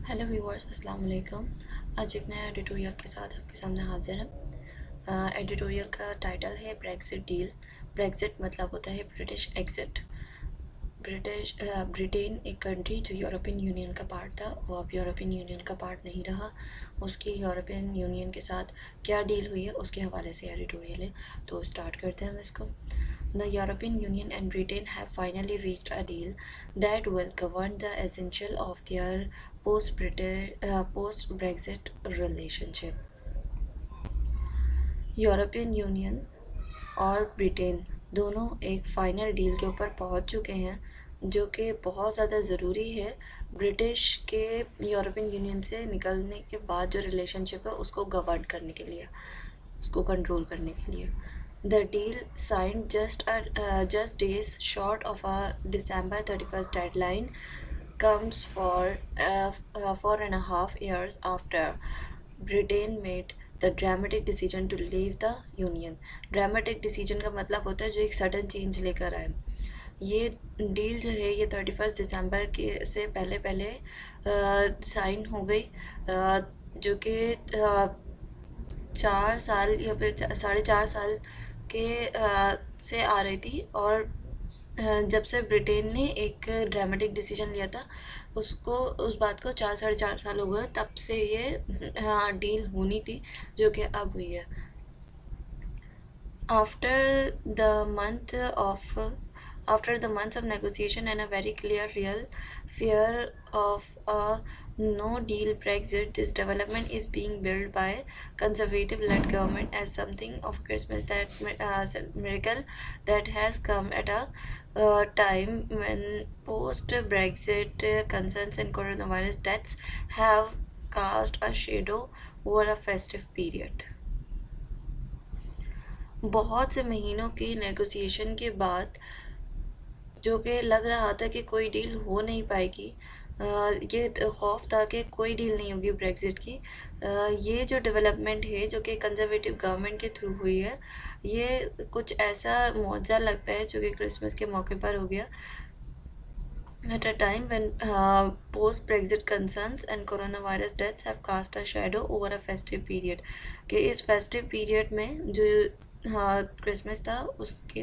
Hello viewers, अस्सलाम वालेकुम। आज एक नया एडिटोरियल के साथ आपके सामने हाजिर है। एडिटोरियल का टाइटल है ब्रेक्सिट डील। ब्रेक्सिट मतलब होता है ब्रिटिश एग्जिट। ब्रिटेन एक कंट्री जो यूरोपियन यूनियन का पार्ट था, वो अब यूरोपियन यूनियन का पार्ट नहीं रहा। उसकी यूरोपियन यूनियन के साथ क्या डील हुई है उसके हवाले से एडिटोरियल है, तो स्टार्ट करते हैं हम इसको। The European Union and Britain have finally reached a deal that will govern the essential of their post-Brexit relationship. European union और ब्रिटेन दोनों एक फ़ाइनल डील के ऊपर पहुंच चुके हैं, जो कि बहुत ज़्यादा ज़रूरी है ब्रिटिश के यूरोपियन यूनियन से निकलने के बाद जो रिलेशनशिप है उसको गवर्न करने के लिए, उसको कंट्रोल करने के लिए। The deal signed just days short of a December 31st deadline comes 4.5 years after Britain made the dramatic decision to leave the union. Dramatic decision का मतलब होता है जो एक सडन चेंज लेकर आए। ये डील जो है ये 31 दिसंबर के से पहले पहले साइन हो गई, जो कि 4 साल या फिर 4.5 साल के से आ रही थी। और जब से ब्रिटेन ने एक ड्रामेटिक डिसीजन लिया था उसको उस बात को 4 साढ़े 4 साल हो गए, तब से ये डील होनी थी, जो कि अब हुई है। After the month of after the months of negotiation and a very clear real fear of a no-deal Brexit, this development is being billed by Conservative-led government as something of Christmas, that miracle that has come at a time when post-Brexit concerns and coronavirus deaths have cast a shadow over a festive period. बहुत से महीनों की negotiation के बाद, जो कि लग रहा था कि कोई डील हो नहीं पाएगी, ये खौफ था कि कोई डील नहीं होगी ब्रेक्सिट की। ये जो डेवलपमेंट है जो कि कंजर्वेटिव गवर्नमेंट के थ्रू हुई है, ये कुछ ऐसा मौजा लगता है जो कि क्रिसमस के मौके पर हो गया। At a time when post-Brexit concerns and coronavirus deaths have cast a shadow over a festive period, कि इस festive period में जो क्रिसमस था उसके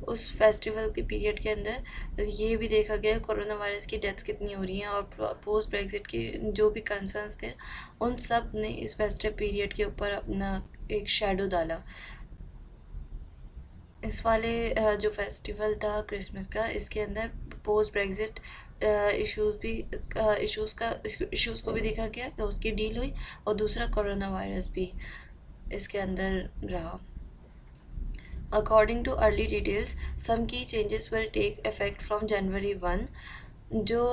उस फेस्टिवल के पीरियड के अंदर ये भी देखा गया कोरोना वायरस की डेथ्स कितनी हो रही हैं, और पोस्ट ब्रेक्सिट के जो भी कंसर्न्स थे उन सब ने इस फेस्टिव पीरियड के ऊपर अपना एक शेडो डाला। इस वाले जो फेस्टिवल था क्रिसमस का, इसके अंदर पोस्ट ब्रेक्सिट इश्यूज़ को भी देखा गया कि उसकी डील हुई, और दूसरा कोरोना वायरस भी इसके अंदर रहा। According to early details, some key changes will take effect from January 1। जो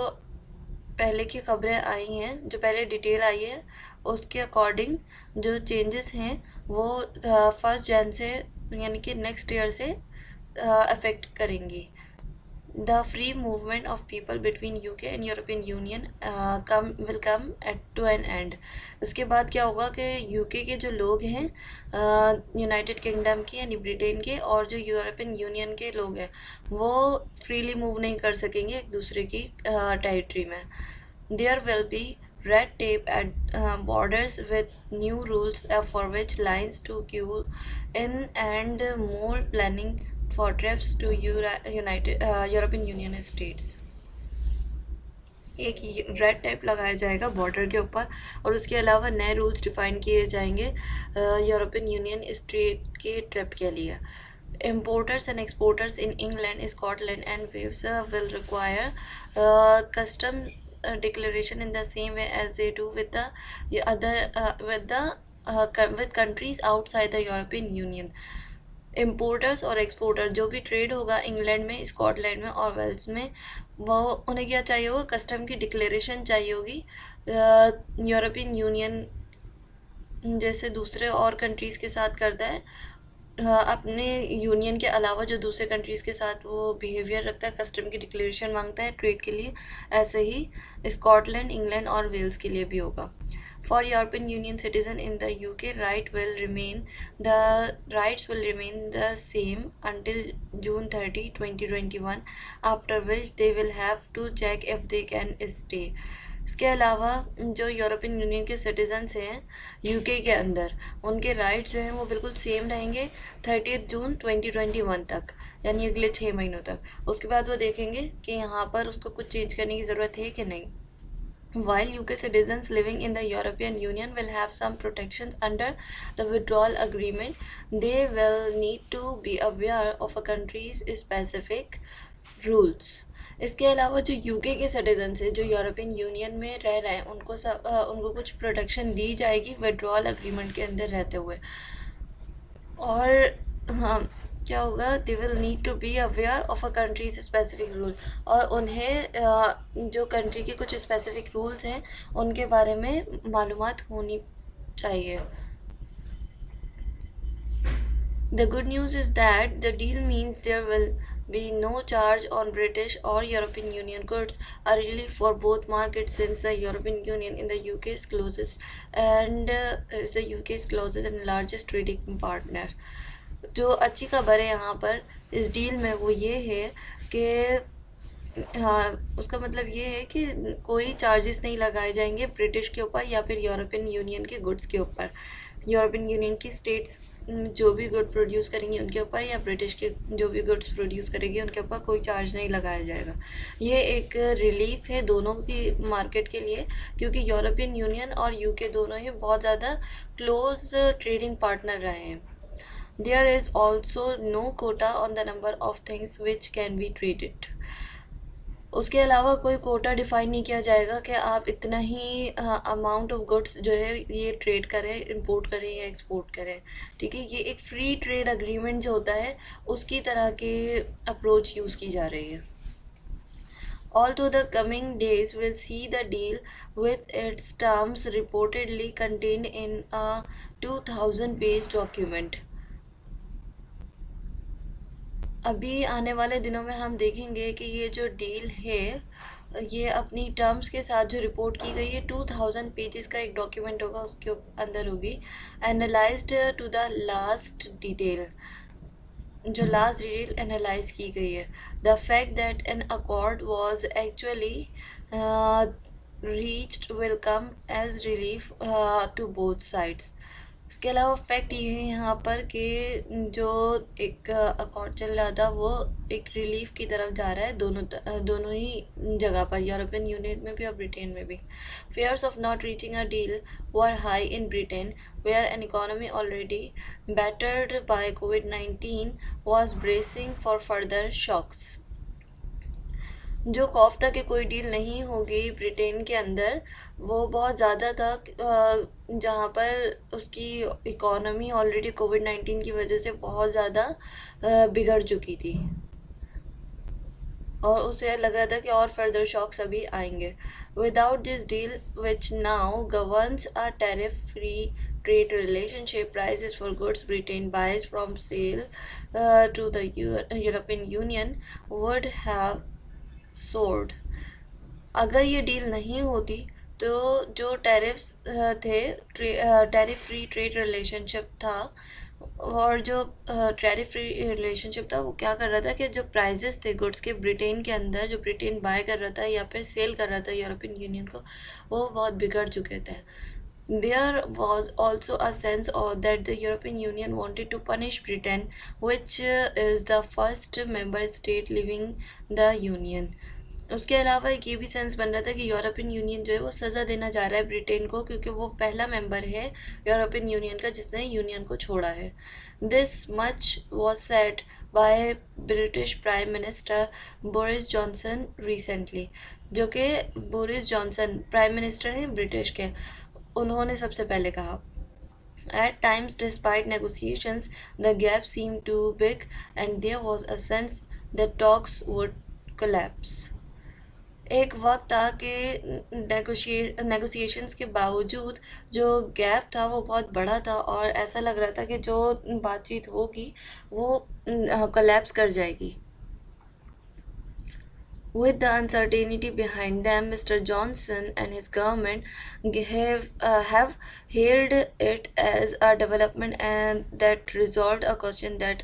पहले की खबरें आई हैं, जो पहले डिटेल आई है उसके अकॉर्डिंग जो चेंजेस हैं वो 1 जनवरी से, यानी कि नेक्स्ट ईयर से अफेक्ट करेंगी। The free movement of people between UK and European Union will come to an end। उसके बाद क्या होगा कि UK के जो लोग हैं, यूनाइटेड किंगडम के यानी ब्रिटेन के, और जो यूरोपियन यूनियन के लोग हैं वो फ्रीली मूव नहीं कर सकेंगे एक दूसरे की टेरिटरी में। There will be red tape at borders with new rules for which lines to queue in and more planning for trips to European union states. एक रेड टेप लगाया जाएगा बॉर्डर के ऊपर, और उसके अलावा नए रूल्स डिफाइन किए जाएंगे यूरोपियन यूनियन स्टेट के ट्रिप के लिए। Importers and exporters in England, Scotland and Wales will require custom declaration in the same way as they do with the other with countries outside the European Union। Importers और exporter जो भी trade होगा England में, Scotland में और Wales में, वो उन्हें क्या चाहिए होगा, कस्टम की डिक्लेरेशन चाहिए होगी। यूरोपियन यूनियन जैसे दूसरे और कंट्रीज़ के साथ करता है, अपने यूनियन के अलावा जो दूसरे कंट्रीज़ के साथ वो बिहेवियर रखता है, कस्टम की डिक्लेरेशन मांगता है ट्रेड के लिए, ऐसे ही स्कॉटलैंड, इंग्लैंड और वेल्स के लिए भी होगा। For European Union citizen in the UK, the rights will remain the same until June 30, 2021, after which they will have to check if they can stay। इसके अलावा जो यूरोपियन यूनियन के citizens हैं यूके के अंदर, उनके राइट्स हैं वो बिल्कुल सेम रहेंगे 30 जून 2021 तक, यानी अगले 6 महीनों तक। उसके बाद वो देखेंगे कि यहाँ पर उसको कुछ चेंज करने की ज़रूरत है कि नहीं। While UK citizens living in the European Union will have some protections under the withdrawal agreement, they will need to be aware of a country's specific rules. इसके अलावा जो यूके के सिटीजन्स हैं जो यूरोपियन यूनियन में रह रहे हैं उनको कुछ प्रोटेक्शन दी जाएगी विड्रॉल अग्रीमेंट के अंदर रहते हुए। और हाँ, क्या होगा, they will need to be aware of a countries specific rule, और उन्हें जो कंट्री के कुछ स्पेसिफिक रूल्स हैं उनके बारे में मालूमात होनी चाहिए। The good news is that the deal means there will be no charge on British or European Union goods, a relief for both markets since the European Union in the UK's closest and is the UK's closest and largest trading partner. जो अच्छी खबर है यहाँ पर इस deal में वो ये है कि हाँ, उसका मतलब ये है कि कोई चार्जेस नहीं लगाए जाएंगे ब्रिटिश के ऊपर या फिर यूरोपियन यूनियन के गुड्स के ऊपर। यूरोपियन यूनियन की स्टेट्स जो भी गुड प्रोड्यूस करेंगी उनके ऊपर या ब्रिटिश के जो भी गुड्स प्रोड्यूस करेंगे उनके ऊपर कोई चार्ज नहीं लगाया जाएगा। ये एक रिलीफ है दोनों की मार्केट के लिए, क्योंकि यूरोपियन यूनियन और यूके दोनों ही बहुत ज़्यादा क्लोज ट्रेडिंग पार्टनर रहे हैं। There is also no quota on the number of things which can be traded. उसके अलावा कोई कोटा डिफाइन नहीं किया जाएगा कि आप इतना ही अमाउंट ऑफ गुड्स जो है ये ट्रेड करें, इंपोर्ट करें या एक्सपोर्ट करें। ठीक है, ये एक फ्री ट्रेड अग्रीमेंट जो होता है उसकी तरह के अप्रोच यूज़ की जा रही है। Although the coming days will see the deal with its terms reportedly contained in a 2000-page document. अभी आने वाले दिनों में हम देखेंगे कि ये जो डील है ये अपनी टर्म्स के साथ जो रिपोर्ट की गई है 2000 पेजेस का एक डॉक्यूमेंट होगा, उसके अंदर होगी analysed to the last detail, जो लास्ट डिटेल एनालाइज की गई है। The fact that an accord was actually reached will come as relief to both sides. इसके अलावा फैक्ट ये है यहाँ पर कि जो एक अकॉर्ड चल रहा था वो एक रिलीफ की तरफ जा रहा है दोनों ही जगह पर, यूरोपियन यूनियन में भी और ब्रिटेन में भी। Fears of not reaching a deal were high in Britain where an economy already battered by कोविड-19 was bracing for further shocks. जो खौफ था कि कोई डील नहीं होगी ब्रिटेन के अंदर वो बहुत ज़्यादा था, जहाँ पर उसकी इकोनॉमी ऑलरेडी कोविड-19 की वजह से बहुत ज़्यादा बिगड़ चुकी थी और उसे लग रहा था कि और फर्दर शॉक्स अभी आएंगे। Without this deal which now governs a tariff free trade relationship, prices for goods Britain buys from sale to the European Union would have soared. अगर ये डील नहीं होती तो जो टैरिफ्स थे, टैरिफ फ्री ट्रेड रिलेशनशिप था, और जो टैरिफ फ्री रिलेशनशिप था वो क्या कर रहा था कि जो प्राइजेस थे गुड्स के ब्रिटेन के अंदर, जो ब्रिटेन बाय कर रहा था या फिर सेल कर रहा था यूरोपियन यूनियन को, वो बहुत बिगड़ चुके थे। There was also a sense that the European Union wanted to punish Britain, which is the first member state leaving the Union. उसके अलावा एक ये भी सेंस बन रहा था कि यूरोपियन यूनियन जो है वो सज़ा देना चाह रहा है ब्रिटेन को, क्योंकि वो पहला मेंबर है यूरोपियन यूनियन का जिसने यूनियन को छोड़ा है। This much was said by British prime minister Boris Johnson recently, जो कि बोरिस जॉनसन प्राइम मिनिस्टर हैं ब्रिटिश के, उन्होंने सबसे पहले कहा। At times, despite negotiations, the gap seemed too big and there was a sense that talks would collapse. एक वक्त था कि नेगोशिएशंस के बावजूद जो गैप था वो बहुत बड़ा था और ऐसा लग रहा था कि जो बातचीत होगी वो कोलैप्स कर जाएगी। With the uncertainty behind them, Mr. Johnson and his government have hailed it as a development and that resolved a question that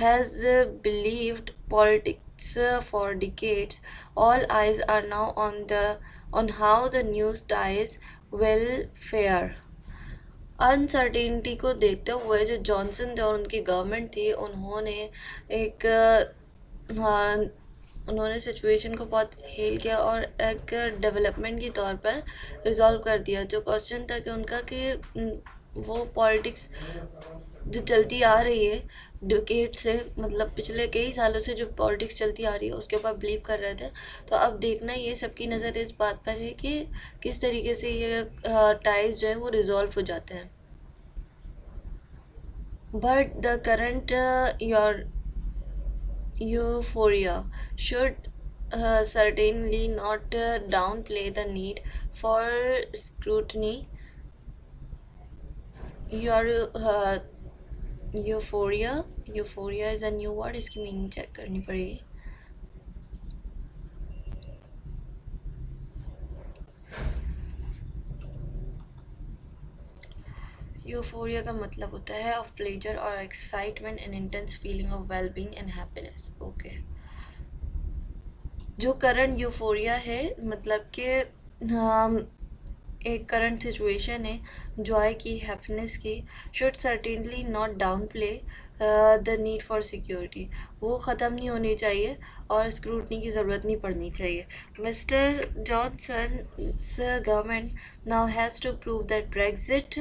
has believed politics politics for decades, all eyes are now on how the news ties will fare. Uncertainty को देखते हुए जो Johnson थे और उनकी government थी, उन्होंने एक हाँ, उन्होंने सिचुएशन को बहुत हेल किया और एक डेवलपमेंट के तौर पर रिजॉल्व कर दिया। जो क्वेश्चन था कि उनका कि वो पॉलिटिक्स जो चलती आ रही है डिकेड से, मतलब पिछले कई सालों से जो पॉलिटिक्स चलती आ रही है उसके ऊपर बिलीव कर रहे थे। तो अब देखना ये सबकी नज़र इस बात पर है कि किस तरीके से ये टाइज जो है वो रिजॉल्व हो जाते हैं। But the current your euphoria should certainly not downplay the need for scrutiny. Your euphoria is a new word, इसकी मीनिंग चेक करनी पड़ेगी। यूफोरिया का मतलब होता है ऑफ प्लेजर और excitement and intense feeling of well being and happiness. Okay, जो current euphoria है मतलब कि एक करंट सिचुएशन है जॉय की, हैप्पीनेस की, should certainly not down play the need for security, वो ख़त्म नहीं होनी चाहिए और स्क्रूटनी की ज़रूरत नहीं पड़नी चाहिए। Mister Johnson's government now has to prove that Brexit,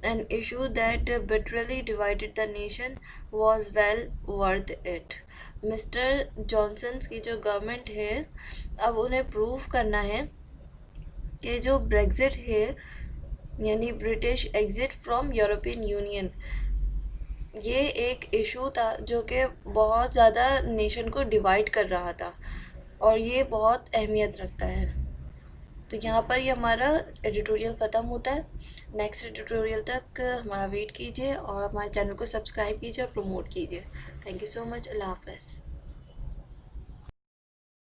an issue that bitterly divided the nation, was well worth it. Mister Johnson की जो गवर्नमेंट है, अब उन्हें प्रूव करना है कि जो ब्रेक्जिट है यानी British exit from European union, ये एक इशू था जो कि बहुत ज़्यादा नेशन को डिवाइड कर रहा था और ये बहुत अहमियत रखता है। तो यहाँ पर ये हमारा एडिटोरियल ख़त्म होता है। नेक्स्ट एडिटोरियल तक हमारा वेट कीजिए और हमारे चैनल को सब्सक्राइब कीजिए और प्रमोट कीजिए। Thank you so much. अल्लाह हाफ़िज़।